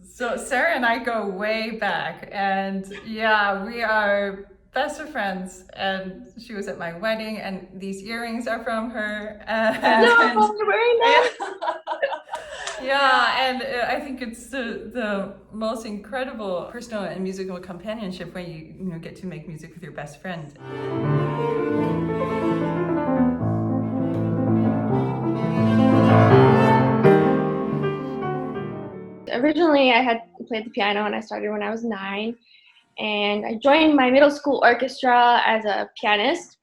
So Sarah and I go way back, and yeah, we are best of friends. And she was at my wedding, and these earrings are from her. And No, you're wearing yeah, that? yeah, and I think it's the most incredible personal and musical companionship when you get to make music with your best friend. Originally, I had played the piano and I started when I was 9. And I joined my middle school orchestra as a pianist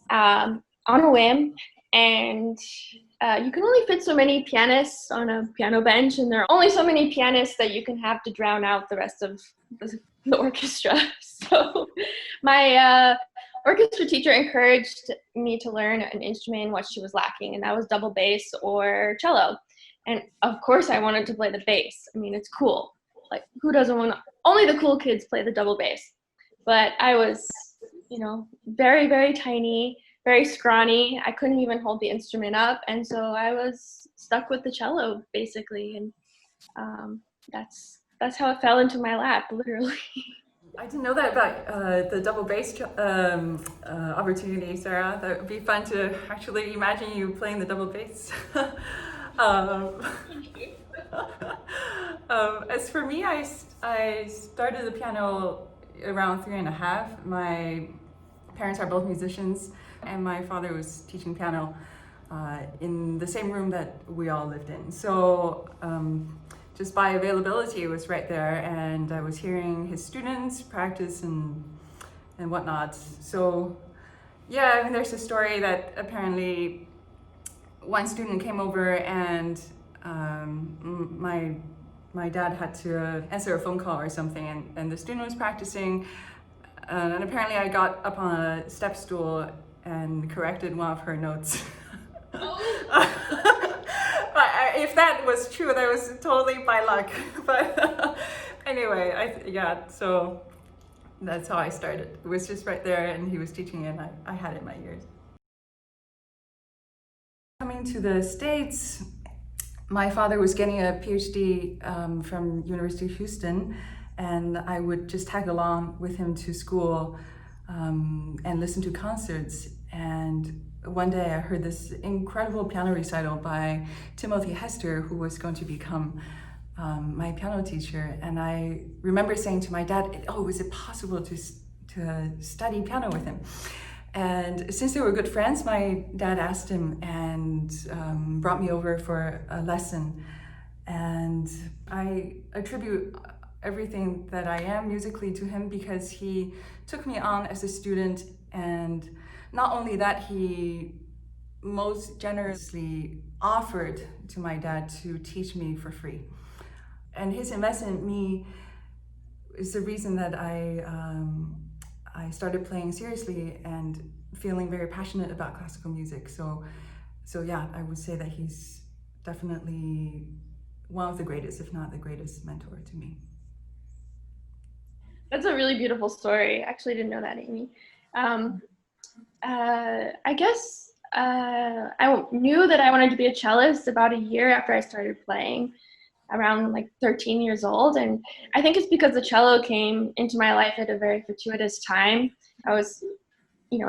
on a whim. And you can only fit so many pianists on a piano bench, and there are only so many pianists that you can have to drown out the rest of the orchestra. So my orchestra teacher encouraged me to learn an instrument what she was lacking, and that was double bass or cello. And of course, I wanted to play the bass. I mean, it's cool. Like, who doesn't want to? Only the cool kids play the double bass. But I was, very, very tiny, very scrawny. I couldn't even hold the instrument up. And so I was stuck with the cello, basically. And that's how it fell into my lap, literally. I didn't know that about the double bass opportunity, Sarah. That would be fun to actually imagine you playing the double bass. um, as for me, I started the piano around 3.5. My parents are both musicians, and my father was teaching piano in the same room that we all lived in. So just by availability, it was right there, and I was hearing his students practice and whatnot. So yeah, I mean, there's a story that apparently one student came over, and my dad had to answer a phone call or something, and the student was practicing, and apparently I got up on a step stool and corrected one of her notes. But if that was true, that was totally by luck. But anyway, so that's how I started. It was just right there, and he was teaching it, and I had it in my ears. Coming to the States, my father was getting a PhD from University of Houston, and I would just tag along with him to school and listen to concerts. And one day I heard this incredible piano recital by Timothy Hester, who was going to become my piano teacher. And I remember saying to my dad, "Oh, is it possible to study piano with him?" And since they were good friends, my dad asked him and brought me over for a lesson. And I attribute everything that I am musically to him, because he took me on as a student, and not only that, he most generously offered to my dad to teach me for free. And his investment in me is the reason that I started playing seriously and feeling very passionate about classical music. So yeah, I would say that he's definitely one of the greatest, if not the greatest mentor to me. That's a really beautiful story. I actually didn't know that, Amy. I guess I knew that I wanted to be a cellist about a year after I started playing, around like 13 years old. And I think it's because the cello came into my life at a very fortuitous time. I was,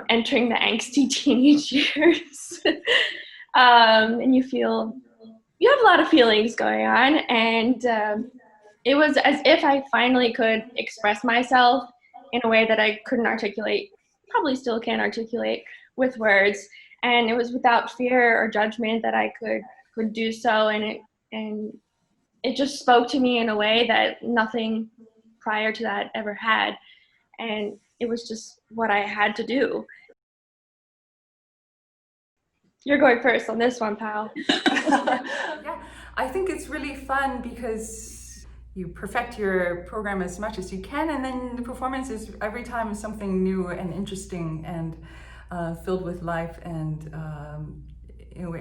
entering the angsty teenage years. And you have a lot of feelings going on. And it was as if I finally could express myself in a way that I couldn't articulate, probably still can't articulate with words. And it was without fear or judgment that I could do so. And it just spoke to me in a way that nothing prior to that ever had. And it was just what I had to do. You're going first on this one, pal. Yeah, I think it's really fun because you perfect your program as much as you can, and then the performance is every time something new and interesting and filled with life and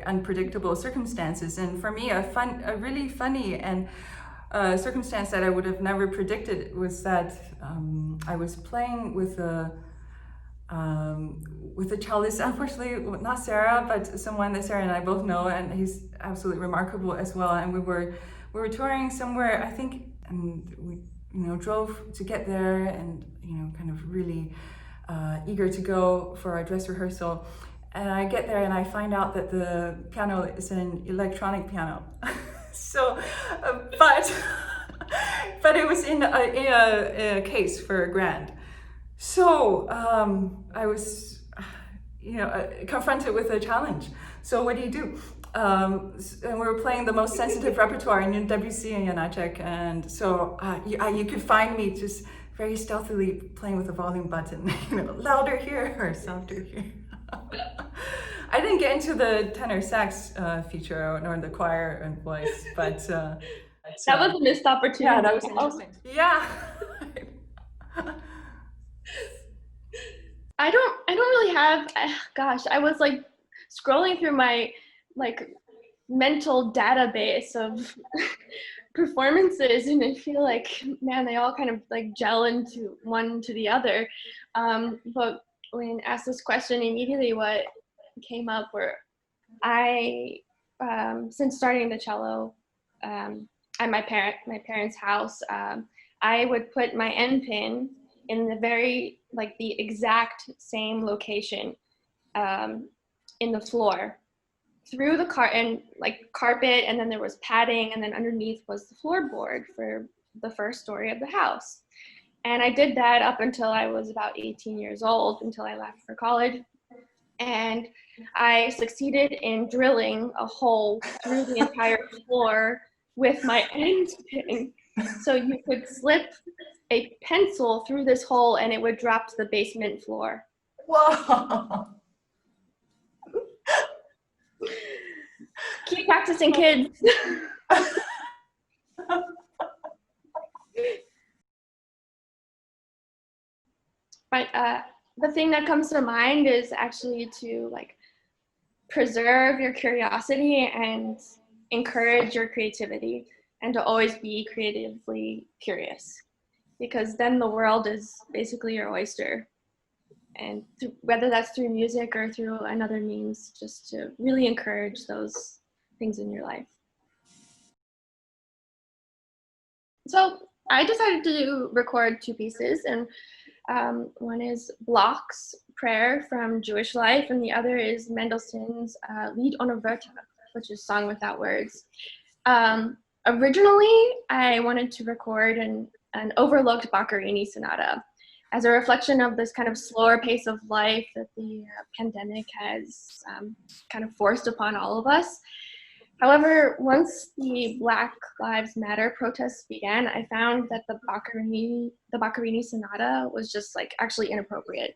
unpredictable circumstances. And for me, a really funny and circumstance that I would have never predicted was that I was playing with a cellist, unfortunately not Sarah, but someone that Sarah and I both know, and he's absolutely remarkable as well. And we were touring somewhere, I think we drove to get there, and kind of really eager to go for our dress rehearsal. And I get there and I find out that the piano is an electronic piano. So, but it was in a case for a grand. So I was, confronted with a challenge. So what do you do? And we were playing the most sensitive repertoire in Debussy and Janacek, and so you could find me just very stealthily playing with the volume button, louder here or softer here. I didn't get into the tenor sax feature nor the choir and voice, but that was a missed opportunity. Yeah, that was interesting. Yeah. I don't really have, gosh, I was like scrolling through my like mental database of performances, and I feel like, man, they all kind of like gel into one to the other. But when asked this question, immediately what came up were I, since starting the cello at my parents' house, I would put my end pin in the exact same location in the floor, through the carpet, and then there was padding, and then underneath was the floorboard for the first story of the house. And I did that up until I was about 18 years old, until I left for college. And I succeeded in drilling a hole through the entire floor with my end pin. So you could slip a pencil through this hole and it would drop to the basement floor. Whoa. Keep practicing, kids. But the thing that comes to mind is actually to preserve your curiosity and encourage your creativity, and to always be creatively curious, because then the world is basically your oyster. And whether that's through music or through another means, just to really encourage those things in your life. So I decided to record two pieces, and one is Bloch's Prayer from Jewish Life, and the other is Mendelssohn's Lied ohne Wörter, which is Song Without Words. Originally, I wanted to record an overlooked Boccherini sonata as a reflection of this kind of slower pace of life that the pandemic has kind of forced upon all of us. However, once the Black Lives Matter protests began, I found that the Boccherini sonata was just actually inappropriate.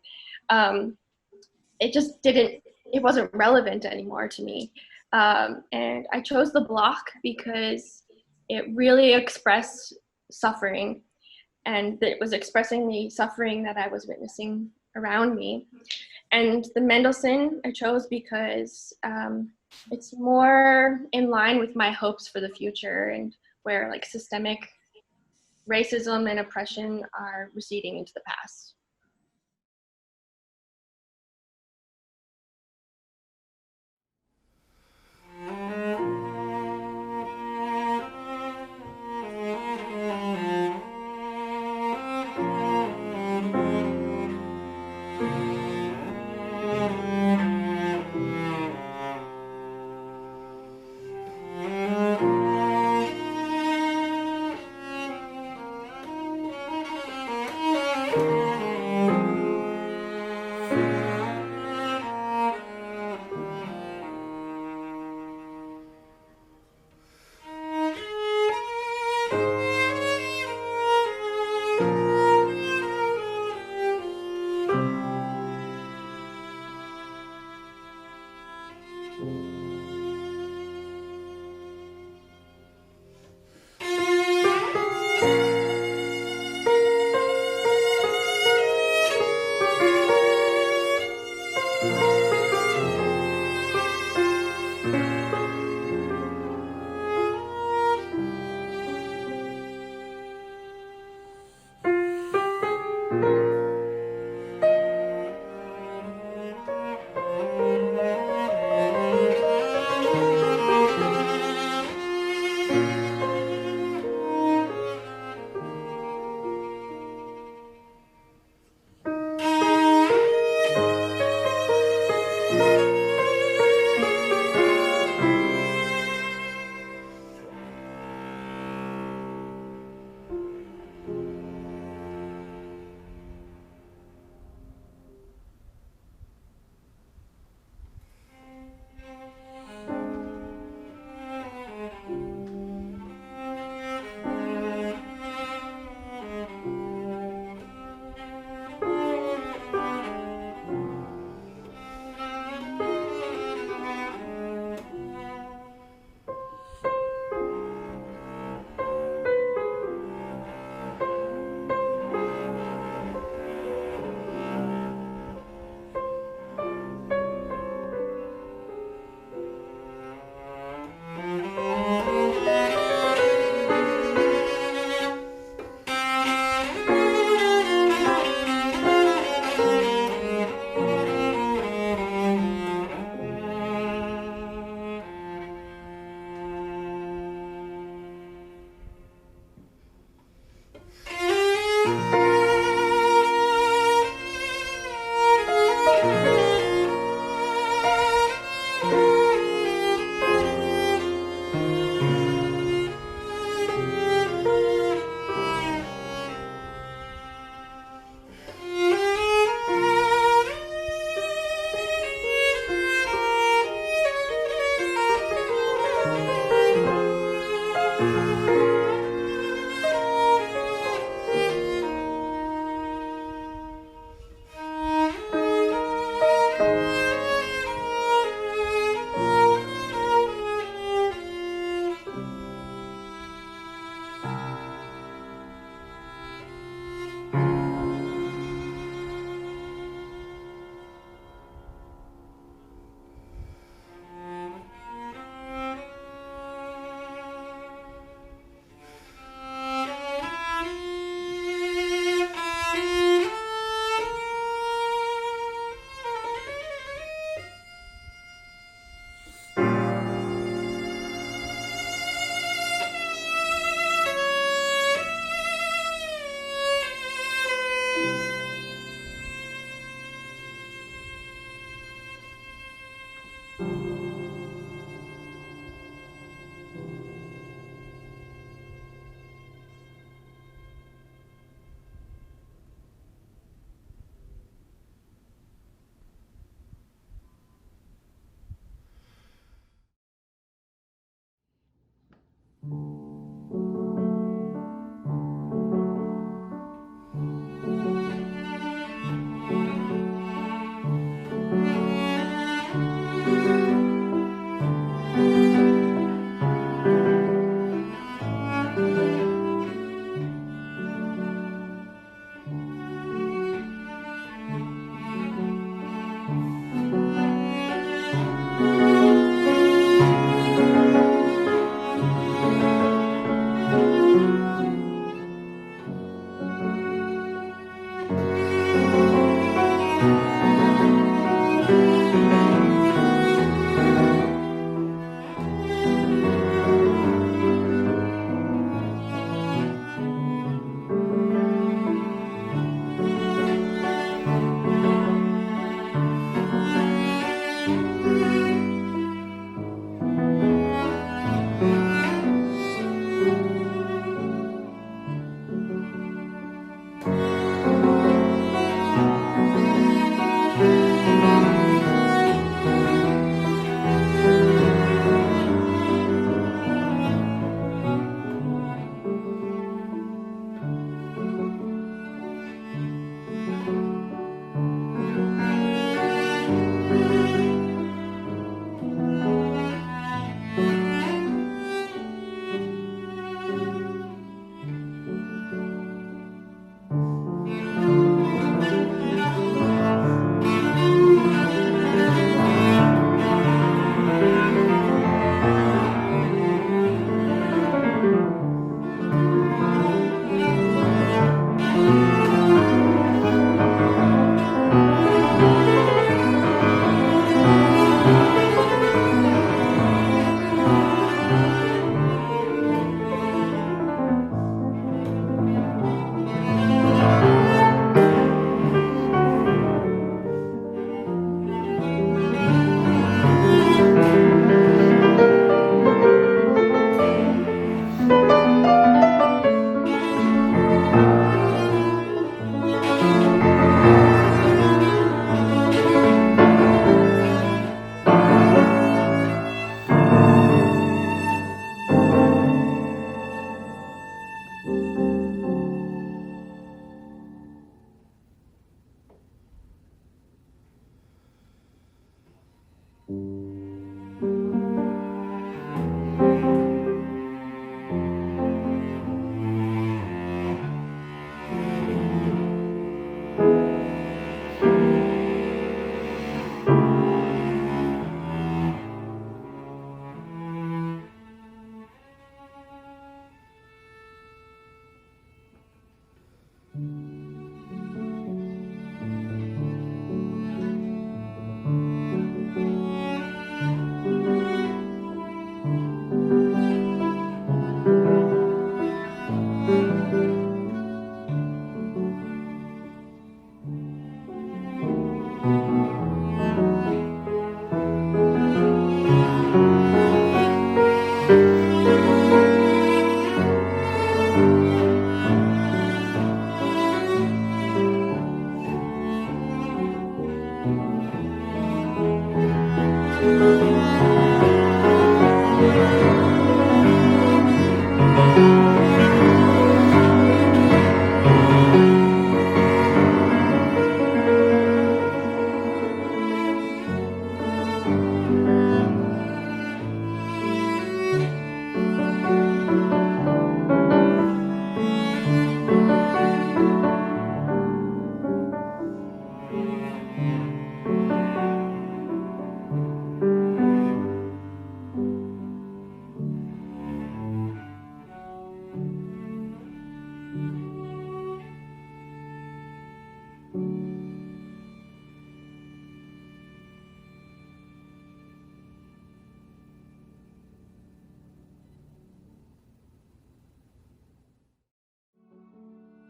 It wasn't relevant anymore to me. And I chose the Bloch because it really expressed suffering, and it was expressing the suffering that I was witnessing around me. And the Mendelssohn I chose because it's more in line with my hopes for the future, and where systemic racism and oppression are receding into the past.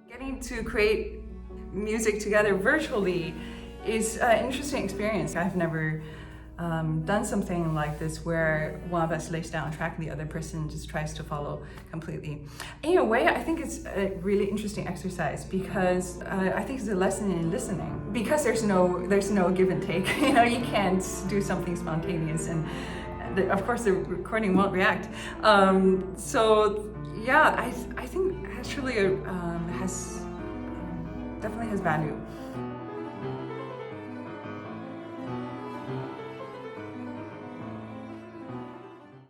Getting to create music together virtually is an interesting experience. I've never done something like this where one of us lays down a track and the other person just tries to follow completely. In a way, I think it's a really interesting exercise because I think it's a lesson in listening. Because there's no give and take. You know, you can't do something spontaneous and of course the recording won't react. So yeah, I think actually has definitely has value.